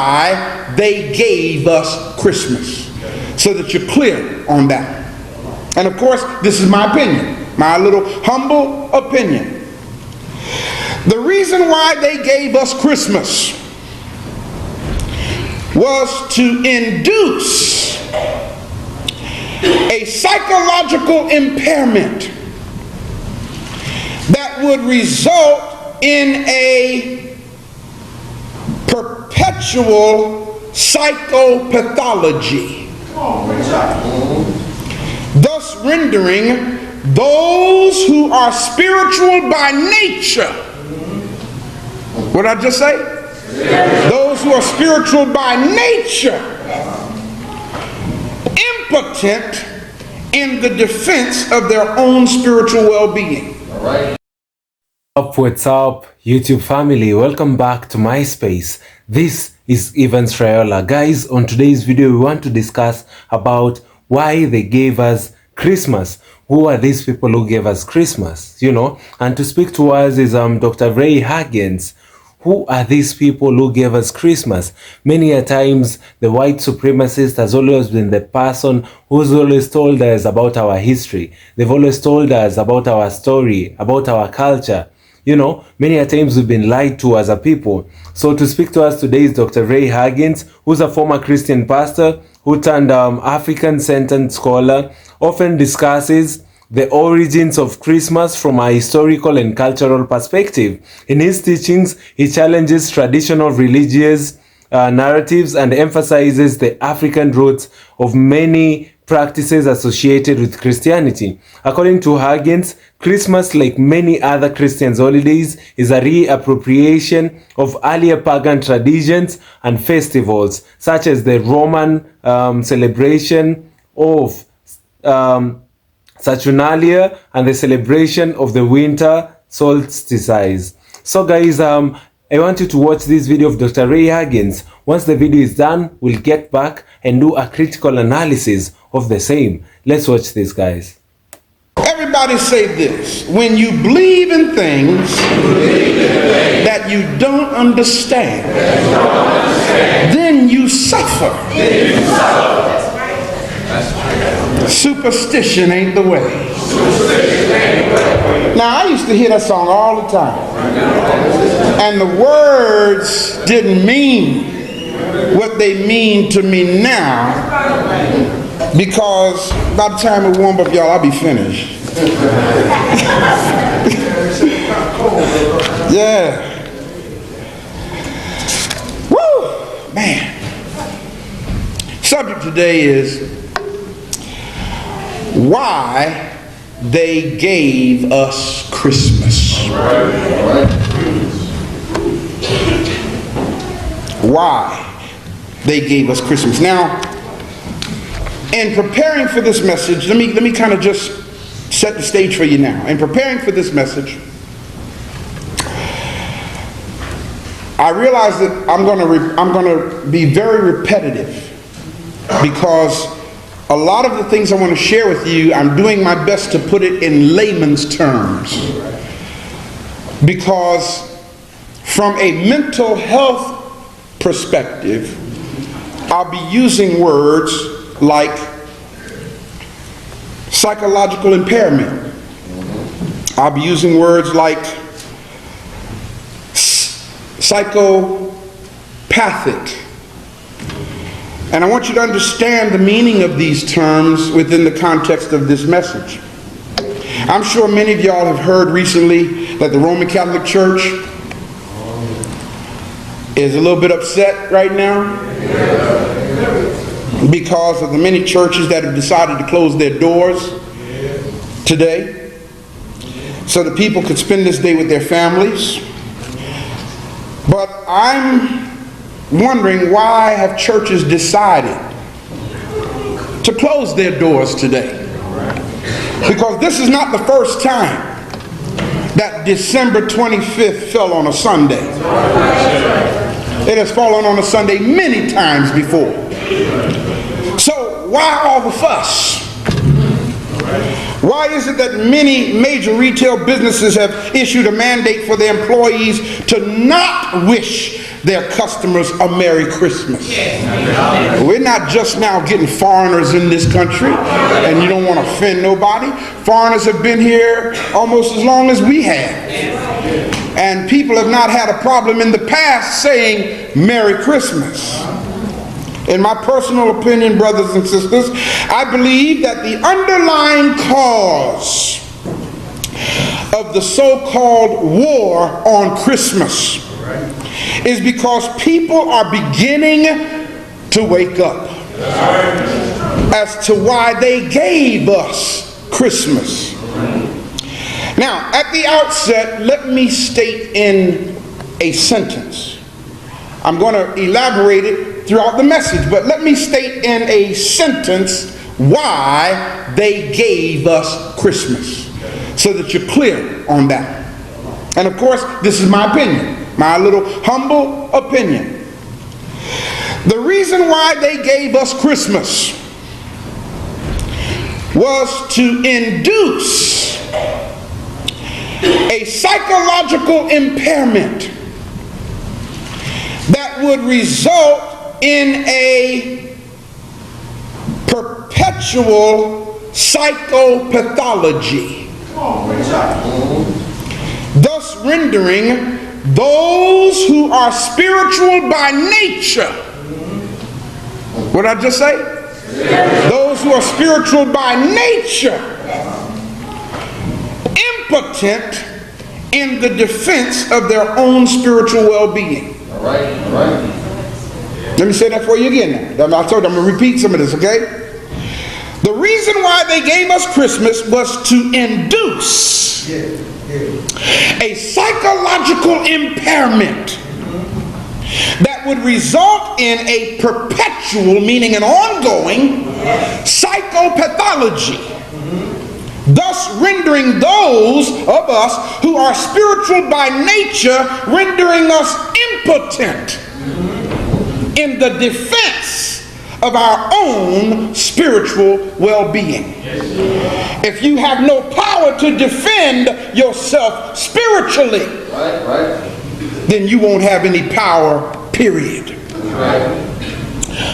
why they gave us Christmas, so that you're clear on that. And of course, this is my opinion, my little humble opinion. The reason why they gave us Christmas was to induce a psychological impairment that would result in a perpetual psychopathology, thus rendering those who are spiritual by nature, what did I just say? Those who are spiritual by nature, impotent in the defense of their own spiritual well-being. What's up, YouTube family? Welcome back to my space. This is Evans Rayola. Guys, on today's video, we want to discuss about why they gave us Christmas. Who are these people who gave us Christmas? And to speak to us is Dr. Ray Huggins. Who are these people who gave us Christmas? Many a times, the white supremacist has always been the person who's always told us about our history. They've always told us about our story, about our culture. Many a times we've been lied to as a people. So to speak to us today is Dr. Ray Huggins, who's a former Christian pastor who turned African-centered scholar, often discusses the origins of Christmas from a historical and cultural perspective. In his teachings, he challenges traditional religious narratives and emphasizes the African roots of many practices associated with Christianity. According to Huggins, Christmas, like many other Christian holidays, is a reappropriation of earlier pagan traditions and festivals, such as the Roman celebration of Saturnalia and the celebration of the winter solstices. So guys, I want you to watch this video of Dr. Ray Huggins. Once the video is done, we'll get back and do a critical analysis of the same. Let's watch this, guys. Everybody say this: when you believe in things that you don't understand, then you suffer. Superstition ain't the way. Now, I used to hear that song all the time, and the words didn't mean what they mean to me now, because by the time it warm up, y'all, I'll be finished. Yeah. Woo! Man. Subject today is why they gave us Christmas. Why they gave us Christmas. Now, in preparing for this message, let me kind of just set the stage for you now. In preparing for this message, I realized that I'm going to be very repetitive, because a lot of the things I want to share with you, I'm doing my best to put it in layman's terms, because from a mental health perspective, I'll be using words like psychological impairment. I'll be using words like psychopathic. And I want you to understand the meaning of these terms within the context of this message. I'm sure many of y'all have heard recently that the Roman Catholic Church is a little bit upset right now because of the many churches that have decided to close their doors today so that people could spend this day with their families. But I'm wondering, why have churches decided to close their doors today? Because this is not the first time that December 25th fell on a Sunday. It has fallen on a Sunday many times before. So why all the fuss? Why is it that many major retail businesses have issued a mandate for their employees to not wish their customers a Merry Christmas. We're not just now getting foreigners in this country, and you don't want to offend nobody. Foreigners have been here almost as long as we have. And people have not had a problem in the past saying Merry Christmas. In my personal opinion, brothers and sisters, I believe that the underlying cause of the so-called war on Christmas is because people are beginning to wake up as to why they gave us Christmas. Now, at the outset, let me state in a sentence. I'm going to elaborate it throughout the message, but let me state in a sentence why they gave us Christmas, so that you're clear on that. And of course, this is my opinion, my little humble opinion. The reason why they gave us Christmas was to induce a psychological impairment that would result in a perpetual psychopathology, thus rendering those who are spiritual by nature, what did I just say? Those who are spiritual by nature, impotent in the defense of their own spiritual well-being. Right. Let me say that for you again now. I told you I'm going to repeat some of this, okay? The reason why they gave us Christmas was to induce a psychological impairment that would result in a perpetual, meaning an ongoing, psychopathology, thus rendering those of us who are spiritual by nature, rendering us impotent in the defense of our own spiritual well-being. If you have no power to defend yourself spiritually, then you won't have any power, period.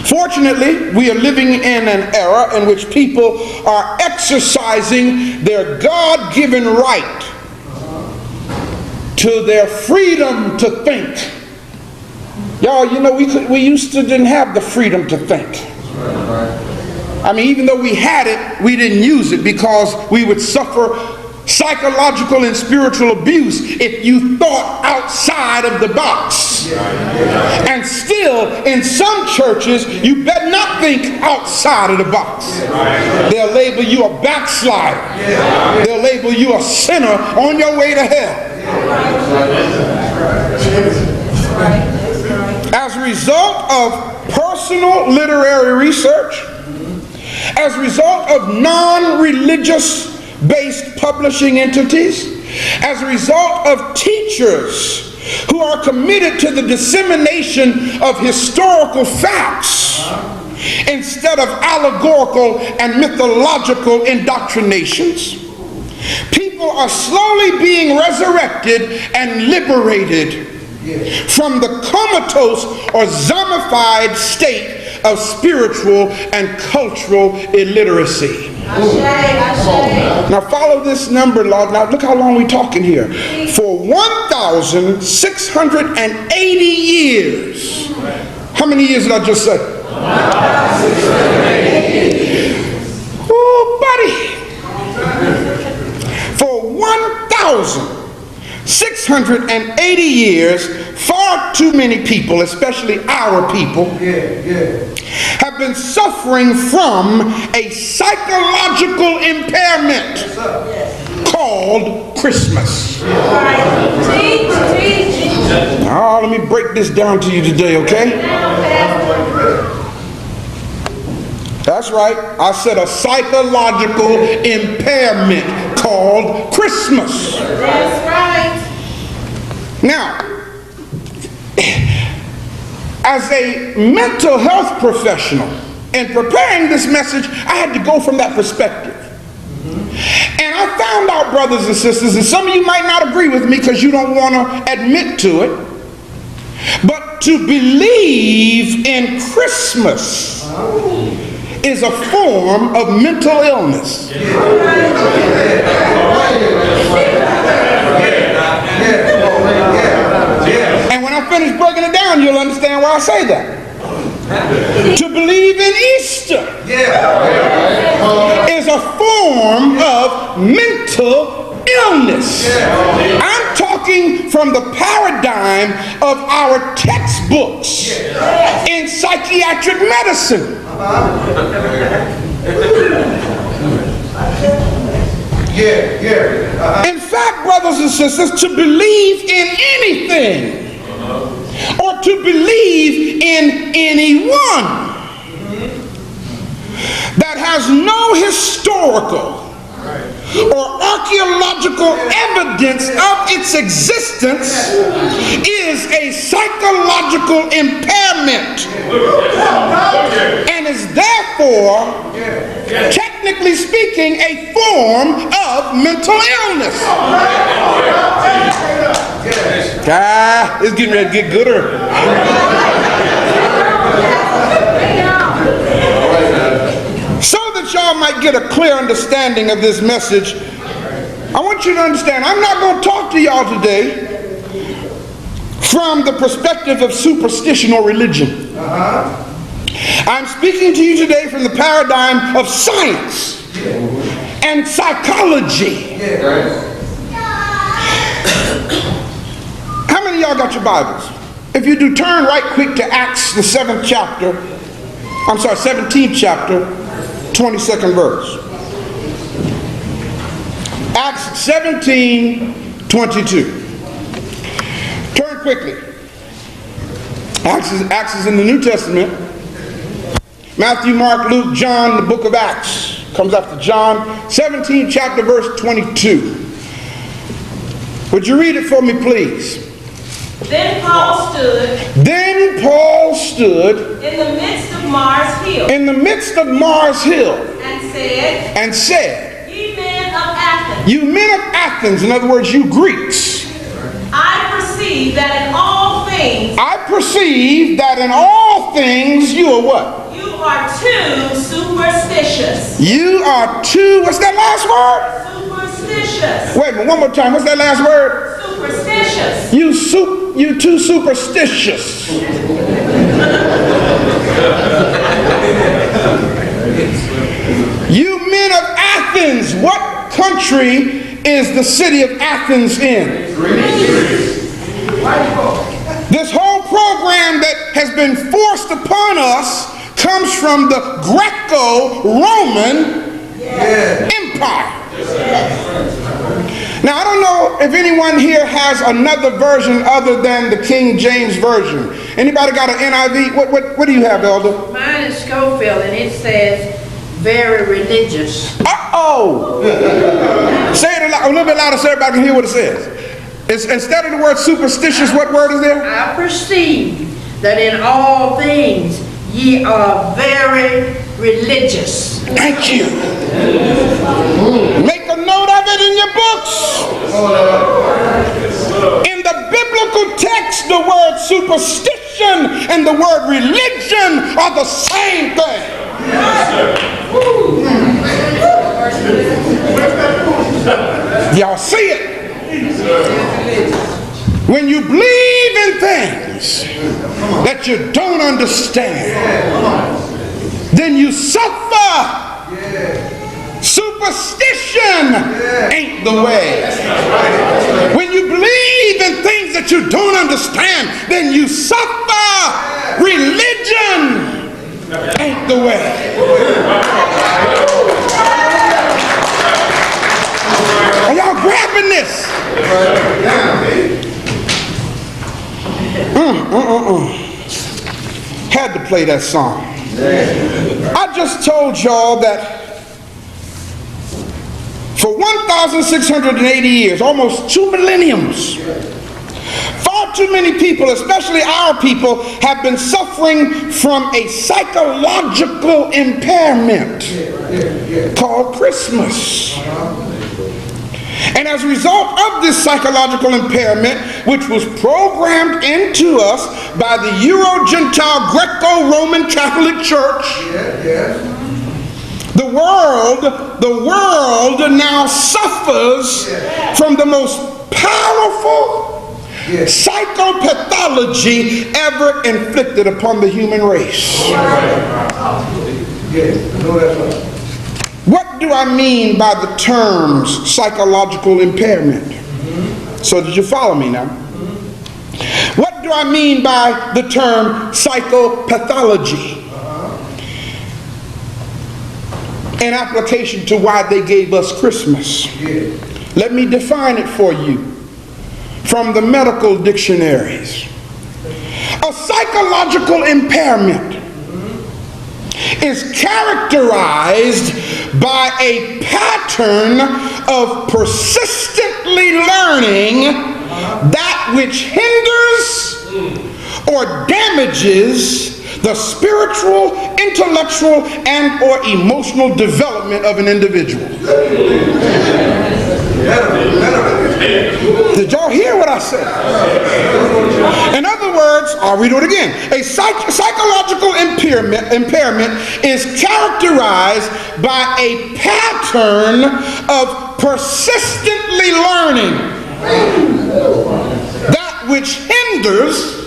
Fortunately, we are living in an era in which people are exercising their God-given right to their freedom to think. Y'all, you know, we used to didn't have the freedom to think. I mean, even though we had it, we didn't use it because we would suffer psychological and spiritual abuse if you thought outside of the box. And still, in some churches, you better not think outside of the box. They'll label you a backslider. They'll label you a sinner on your way to hell. As a result of personal literary research, as a result of non-religious based publishing entities, as a result of teachers who are committed to the dissemination of historical facts instead of allegorical and mythological indoctrinations, people are slowly being resurrected and liberated from the comatose or zombified state of spiritual and cultural illiteracy. Now follow this number, Lord. Now look how long we're talking here. For 1,680 years. How many years did I just say? 1,680. Oh, buddy. For 1,680 years, far too many people, especially our people, have been suffering from a psychological impairment called Christmas. Now, let me break this down to you today, okay? That's right. I said a psychological impairment called Christmas. That's right. Now, as a mental health professional, in preparing this message, I had to go from that perspective. And I found out, brothers and sisters, and some of you might not agree with me because you don't want to admit to it, But to believe in Christmas is a form of mental illness. And when I finish breaking it down, you'll understand why I say that. To believe in Easter is a form of mental illness. I'm talking from the paradigm of our textbooks in psychiatric medicine. In fact, brothers and sisters, to believe in anything or to believe in anyone that has no historical or archaeological evidence of its existence is a psychological impairment and is therefore, technically speaking, a form of mental illness. It's getting ready to get gooder. So that y'all might get a clear understanding of this message, I want you to understand, I'm not going to talk to y'all today from the perspective of superstition or religion. I'm speaking to you today from the paradigm of science and psychology. How many of y'all got your Bibles? If you do, turn right quick to Acts, the 17th chapter, 22nd verse. Acts 17:22. Turn quickly. Acts is in the New Testament. Matthew, Mark, Luke, John, the book of Acts comes after John. 17th chapter, verse 22. Would you read it for me, please? Then Paul stood in the midst of Mars Hill. And said, Ye men of Athens. You men of Athens, in other words, you Greeks. I perceive that in all things you are what? You are too superstitious. You are too, what's that last word? Superstitious. Wait a minute, one more time. What's that last word? Superstitious. You too superstitious. You men of Athens, what country is the city of Athens in? Greece. This whole program that has been forced upon us comes from the Greco-Roman Empire. Now, I don't know if anyone here has another version other than the King James Version. Anybody got an NIV? What do you have, Elder? Mine is Schofield, and it says, very religious. Uh-oh! Say it a little bit louder so everybody can hear what it says. Instead of the word superstitious, what word is there? I perceive that in all things ye are very religious. Thank you. Make a note of it in your books. In the biblical text, the word superstition and the word religion are the same thing. Y'all see it? When you believe in things that you don't understand, then you suffer. Superstition ain't the way. When you believe in things that you don't understand, then you suffer. Religion ain't the way. Are y'all grabbing this? Had to play that song. I just told y'all that for 1,680 years, almost 2 millenniums, far too many people, especially our people, have been suffering from a psychological impairment called Christmas. And as a result of this psychological impairment, which was programmed into us by the Euro-Gentile Greco-Roman Catholic Church, the world now suffers from the most powerful psychopathology ever inflicted upon the human race. What do I mean by the terms psychological impairment? So did you follow me now? What do I mean by the term psychopathology? In application to why they gave us Christmas. Let me define it for you from the medical dictionaries. A psychological impairment is characterized by a pattern of persistently learning that which hinders or damages the spiritual, intellectual, and or emotional development of an individual. Did y'all hear what I said? In other words, I'll read it again. A psychological impairment is characterized by a pattern of persistently learning that which hinders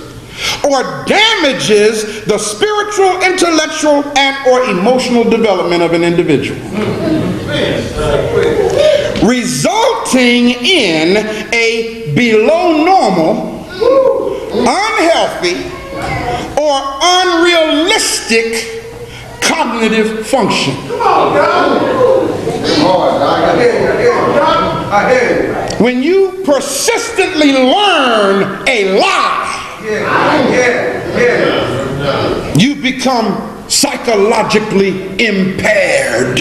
or damages the spiritual, intellectual, and or emotional development of an individual, resulting in a below normal, unhealthy, or unrealistic cognitive function. When you persistently learn a lie, you become psychologically impaired.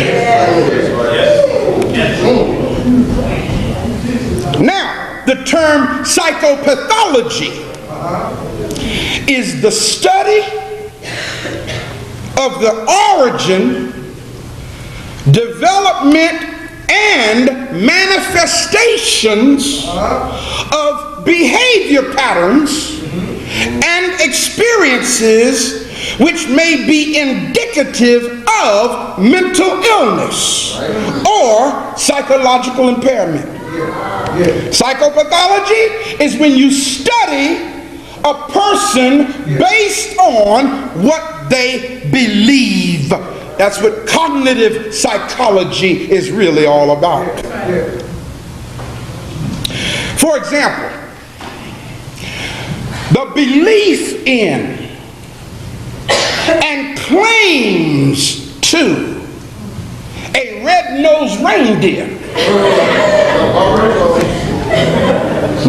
Now, the term psychopathology is the study of the origin, development, and manifestations of behavior patterns and experiences which may be indicative of mental illness or psychological impairment. Psychopathology is when you study a person based on what they believe. That's what cognitive psychology is really all about. For example, the belief in and claims to a red-nosed reindeer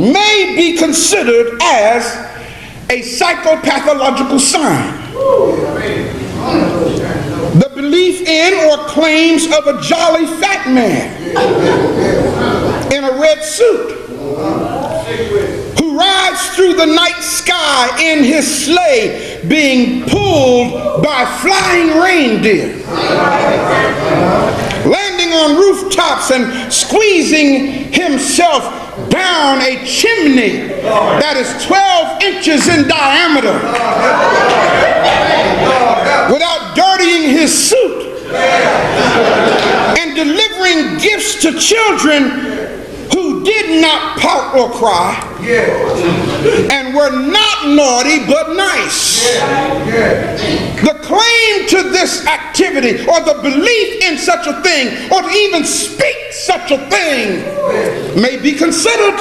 may be considered as a psychopathological sign. The belief in or claims of a jolly fat man in a red suit who rides through the night sky in his sleigh being pulled by flying reindeer, landing on rooftops and squeezing himself down a chimney that is 12 inches in diameter without dirtying his suit, and delivering gifts to children who did not pout or cry and were not naughty but nice. The claim to this activity or the belief in such a thing or to even speak such a thing may be considered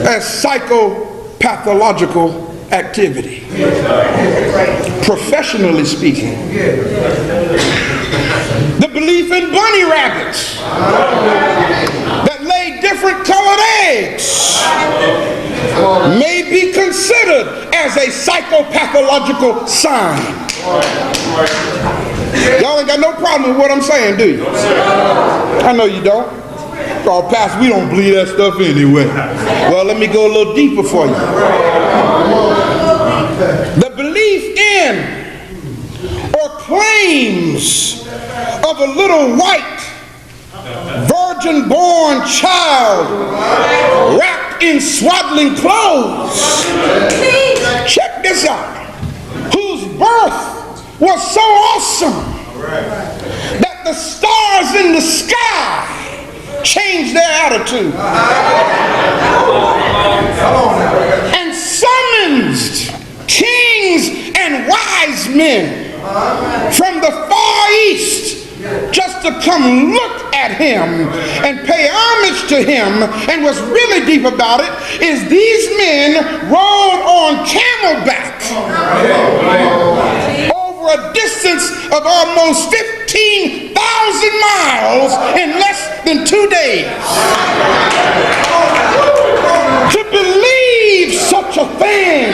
as psychopathological activity, professionally speaking. The belief in bunny rabbits that lay different colored eggs may be considered as a psychopathological sign. Y'all ain't got no problem with what I'm saying, do you? I know you don't. Oh, Pastor, we don't believe that stuff anyway. Well, let me go a little deeper for you. The belief in or claims of a little white newborn child wrapped in swaddling clothes. Check this out. Whose birth was so awesome that the stars in the sky changed their attitude and summons kings and wise men from the far east just to come look at him and pay homage to him. And what's really deep about it is these men rode on camelback over a distance of almost 15,000 miles in less than 2 days. To believe such a thing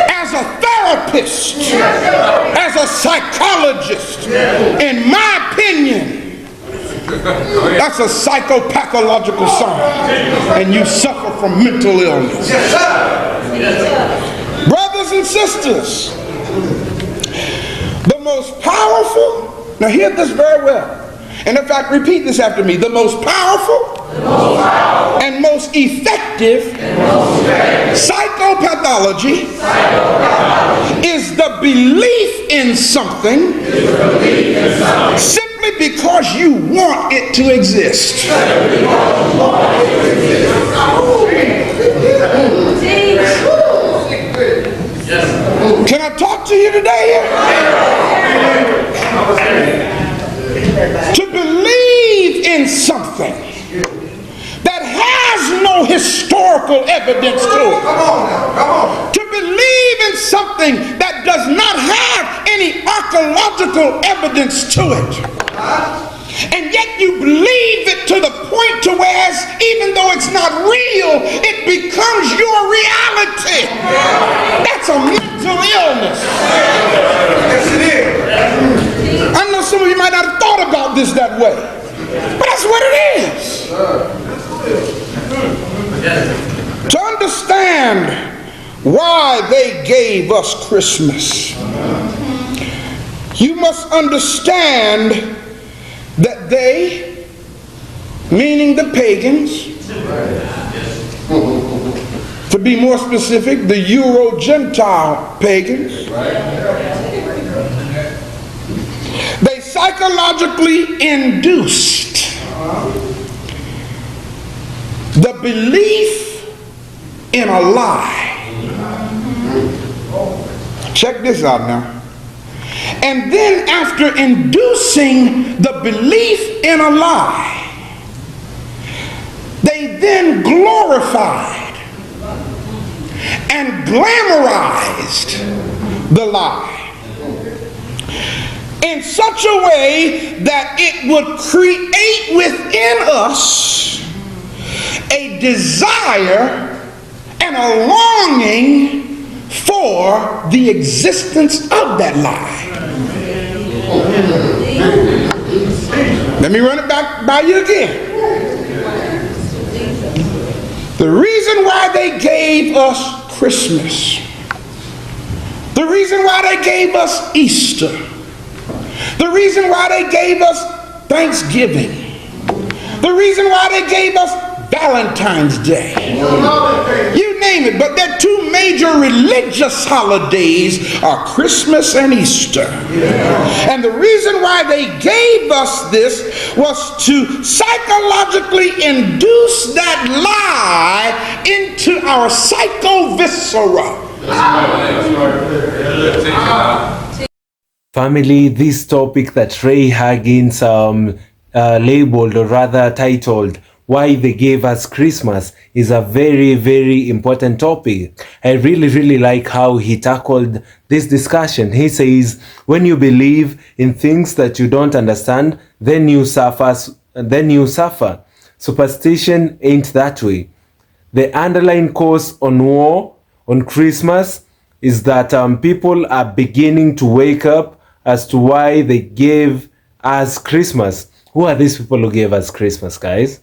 as a therapist, as a psychologist, in my opinion, that's a psychopathological sign, and you suffer from mental illness. Brothers and sisters, the most powerful, now hear this very well, and in fact repeat this after me, the most powerful and most effective psychopathology is the belief in something simply because you want it to exist. Can I talk to you today? To believe in something that has no historical evidence to it. To believe in something that does not have any archaeological evidence to it. And yet you believe it to the point to where even though it's not real, it becomes your reality. That's a mental illness. Yes, it is. I know some of you might not have thought about this that way, but that's what it is. To understand why they gave us Christmas, you must understand that they, meaning the pagans, to be more specific, the Euro-Gentile pagans, they psychologically induced the belief in a lie. Check this out now. And then after inducing the belief in a lie, they then glorified and glamorized the lie in such a way that it would create within us a desire and a longing for the existence of that lie. Let me run it back by you again. The reason why they gave us Christmas, the reason why they gave us Easter, the reason why they gave us Thanksgiving, the reason why they gave us Valentine's Day, you name it, but their two major religious holidays are Christmas and Easter. And the reason why they gave us this was to psychologically induce that lie into our psychoviscera. Family, this topic that Ray Huggins labeled, or rather titled, Why They Gave Us Christmas, is a very, very important topic. I really like how he tackled this discussion. He says, when you believe in things that you don't understand, then you suffer. Superstition ain't that way. The underlying cause on war on Christmas is that people are beginning to wake up as to why they gave us Christmas. Who are these people who gave us Christmas, guys?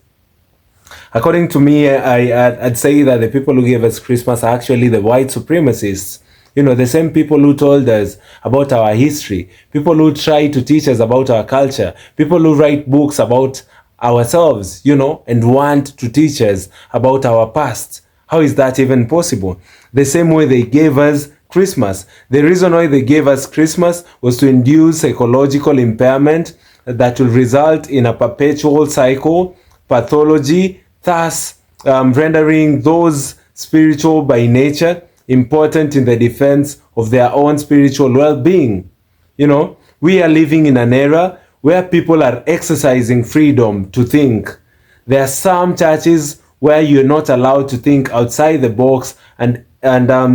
According to me, I'd say that the people who gave us Christmas are actually the white supremacists You know, the same people who told us about our history, people who try to teach us about our culture, people who write books about ourselves, you know, and want to teach us about our past. How is that even possible? The same way they gave us Christmas. The reason why they gave us Christmas was to induce psychological impairment that will result in a perpetual cycle, pathology, thus rendering those spiritual by nature important in the defense of their own spiritual well-being. You know, we are living in an era where people are exercising freedom to think. There are some churches where you're not allowed to think outside the box, and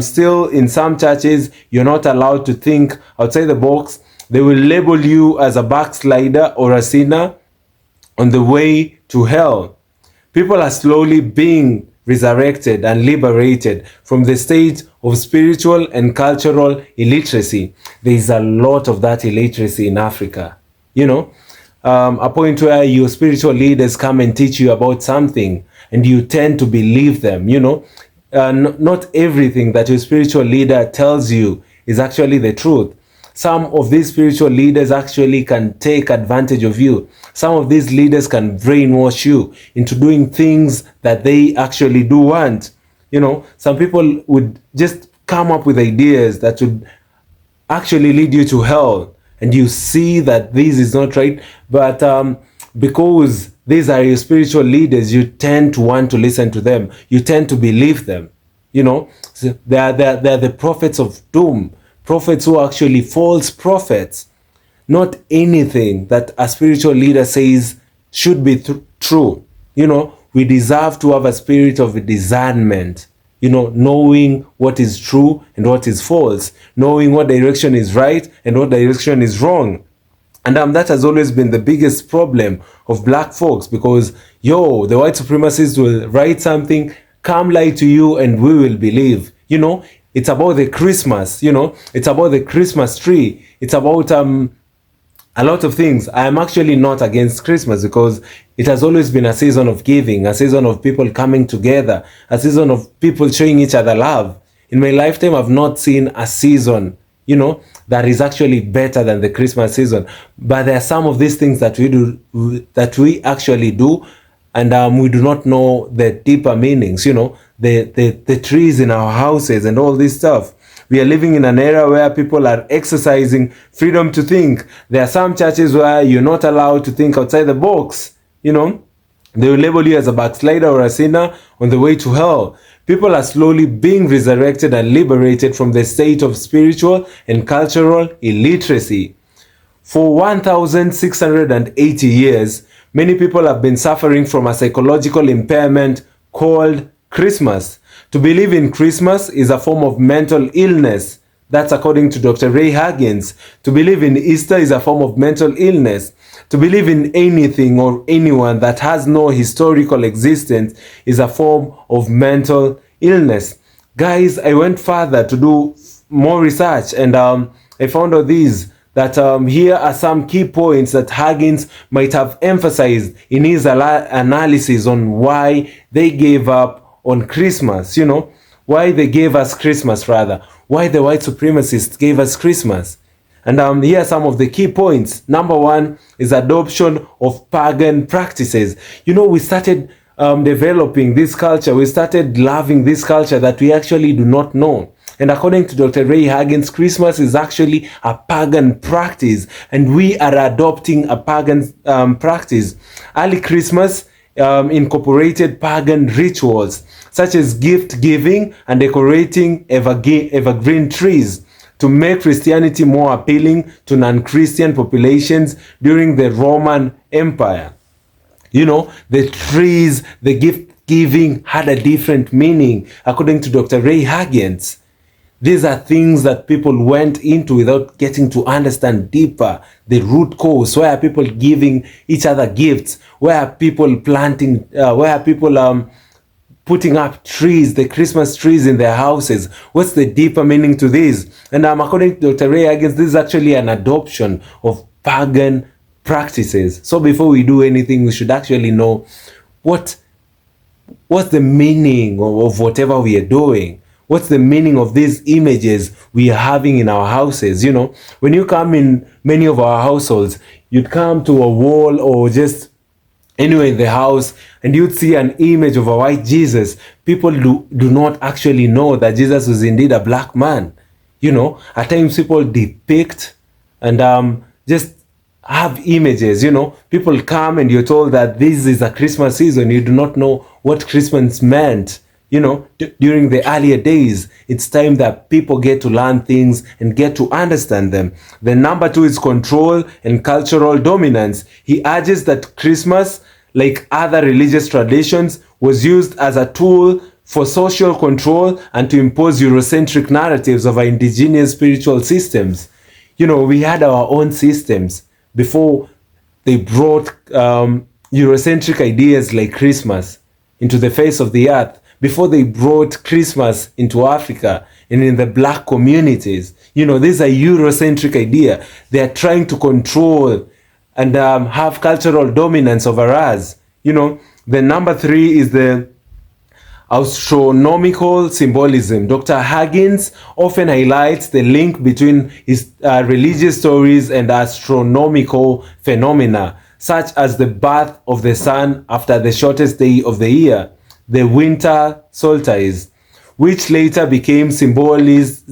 still in some churches you're not allowed to think outside the box. They will label you as a backslider or a sinner on the way to hell. People are slowly being resurrected and liberated from the state of spiritual and cultural illiteracy. There is a lot of that illiteracy in Africa. You know, a point where your spiritual leaders come and teach you about something and you tend to believe them. You know, not everything that your spiritual leader tells you is actually the truth. Some of these spiritual leaders actually can take advantage of you. Some of these leaders can brainwash you into doing things that they actually do want. You know, some people would just come up with ideas that would actually lead you to hell, and you see that this is not right, but because these are your spiritual leaders, you tend to want to listen to them. You tend to believe them. You know, so they are the prophets of doom, prophets who are actually false prophets. Not anything that a spiritual leader says should be true. You know, we deserve to have a spirit of discernment. You know, knowing what is true and what is false, knowing what direction is right and what direction is wrong. And that has always been the biggest problem of black folks, because the white supremacists will write something, come lie to you, and we will believe. You know, it's about the Christmas, you know, it's about the Christmas tree, it's about a lot of things. I am actually not against Christmas, because it has always been a season of giving, a season of people coming together, a season of people showing each other love. In my lifetime, I've not seen a season, you know, that is actually better than the Christmas season. But there are some of these things that we do, that we actually do, and we do not know the deeper meanings, you know, the trees in our houses and all this stuff. We are living in an era where people are exercising freedom to think. There are some churches where you're not allowed to think outside the box. You know, they will label you as a backslider or a sinner on the way to hell. People are slowly being resurrected and liberated from the state of spiritual and cultural illiteracy. For 1,680 years, many people have been suffering from a psychological impairment called Christmas. To believe in Christmas is a form of mental illness. That's according to Dr. Ray Huggins. To believe in Easter is a form of mental illness. To believe in anything or anyone that has no historical existence is a form of mental illness. Guys, I went further to do more research, and I found out that here are some key points that Huggins might have emphasized in his analysis on why they gave up on Christmas, you know, why they gave us Christmas, rather, why the white supremacists gave us Christmas. And here are some of the key points. Number one is adoption of pagan practices. You know, we started developing this culture, we started loving this culture that we actually do not know. And according to Dr. Ray Huggins, Christmas is actually a pagan practice, and we are adopting a pagan practice. Early Christmas incorporated pagan rituals such as gift giving and decorating evergreen trees to make Christianity more appealing to non-Christian populations during the Roman Empire. You know, the trees, the gift giving had a different meaning according to Dr. Ray Huggins. These are things that people went into without getting to understand deeper the root cause. Why are people giving each other gifts? Why are people planting, why are people putting up trees, the Christmas trees in their houses? What's the deeper meaning to this? And according to Dr. Ray Huggins, this is actually an adoption of pagan practices. So before we do anything, we should actually know what's the meaning of whatever we are doing. What's the meaning of these images we are having in our houses? You know, when you come in many of our households, you'd come to a wall or just anywhere in the house and you'd see an image of a white Jesus. People do not actually know that Jesus was indeed a black man. You know, at times people depict and just have images. You know, people come and you're told that this is a Christmas season. You do not know what Christmas meant. You know, during the earlier days, it's time that people get to learn things and get to understand them. The number 2 is control and cultural dominance. He urges that Christmas, like other religious traditions, was used as a tool for social control and to impose Eurocentric narratives of our indigenous spiritual systems. You know, we had our own systems before they brought Eurocentric ideas like Christmas into the face of the earth, before they brought Christmas into Africa and in the black communities. You know, this is a Eurocentric idea. They are trying to control and have cultural dominance over us. You know, the number 3 is the astronomical symbolism. Dr. Huggins often highlights the link between his religious stories and astronomical phenomena, such as the birth of the sun after the shortest day of the year, the winter solstice, which later became symbolized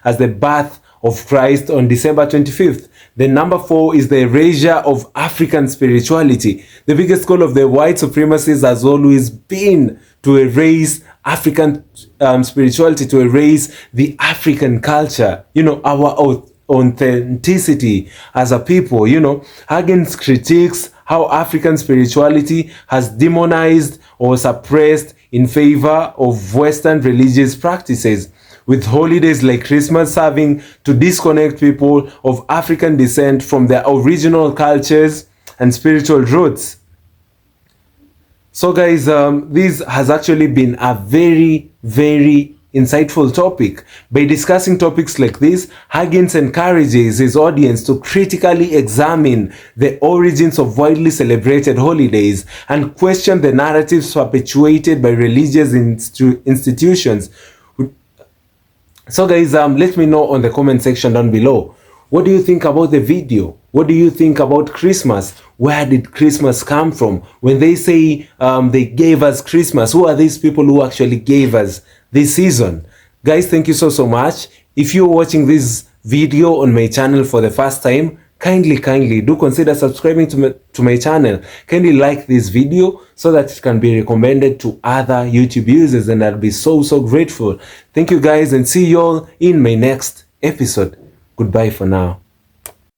as the birth of Christ on December 25th. The number 4 is the erasure of African spirituality. The biggest goal of the white supremacists has always been to erase African spirituality, to erase the African culture, you know, our authenticity as a people. You know, Huggins critiques how African spirituality has demonized or suppressed in favor of Western religious practices, with holidays like Christmas serving to disconnect people of African descent from their original cultures and spiritual roots. So guys, this has actually been a very, very insightful topic. By discussing topics like this, Huggins encourages his audience to critically examine the origins of widely celebrated holidays and question the narratives perpetuated by religious institutions. So guys, let me know on the comment section down below. What do you think about the video? What do you think about Christmas? Where did Christmas come from? When they say they gave us Christmas, who are these people who actually gave us this season? Guys, thank you so much. If you're watching this video on my channel for the first time, kindly do consider subscribing to my channel. Kindly like this video so that it can be recommended to other YouTube users, and I'll be so grateful. Thank you guys, and see you all in my next episode. Goodbye for now.